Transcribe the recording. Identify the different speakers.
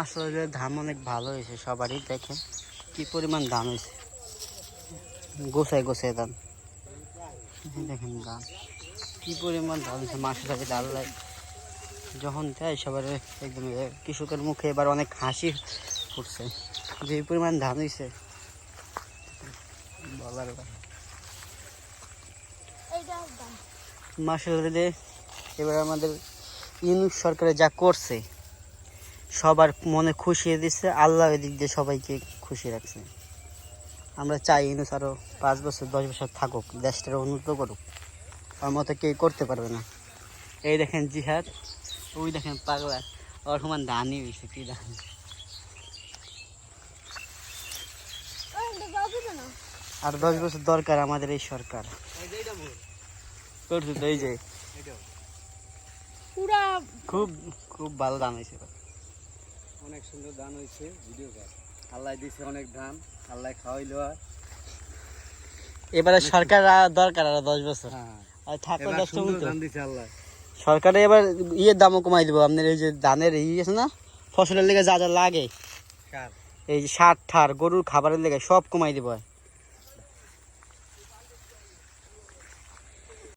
Speaker 1: আসলে ধান অনেক ভালো হয়েছে, সবারই দেখেন কি পরিমাণ ধান হয়েছে, গোছায় গোছায় ধান দেখেন, ধান কি পরিমাণ ধান হয়েছে। মাসে আল্লাহ যখন দেয় সবার একদম কৃষকের মুখে এবার অনেক হাসি ফুটছে, যে পরিমাণ ধান হয়েছে বলার মাসে। এবার আমাদের ইউনিট সরকারে যা করছে সবার মনে খুশি দিচ্ছে, আল্লাহ এদিক দিয়ে সবাইকে খুশি রাখছে। আমরা চাই ইউনুস আরো 5 বছর 10 বছর থাকুক, দেশটার উন্নত করুক, ওর মতো কেউ করতে পারবে না। এই দেখেন জিহাদ, ওই দেখেন পাগলা, ওর সমান ধানই হয়েছে, কি ধান। আর 10 বছর দরকার আমাদের এই সরকার করছে তো। এই যে খুব খুব ভালো ধান হয়েছে,
Speaker 2: অনেক সুন্দর ধান হয়েছে। ভিডিও কর, আল্লাহ দিছে অনেক ধান, আল্লাহ খাওয়াইলো।
Speaker 1: এবারে সরকার দরকার আরো 10 বছর, আর থাকো 10
Speaker 2: ধান দিছে আল্লাহ।
Speaker 1: সরকারে এবার ইয়ের দামও কমাই দিব। আপনার এই যে ধানের আছে না, ফসলের লেগে যা যা লাগে, এই যে সার ঠার গরুর খাবারের লেগে সব কমাই দিব।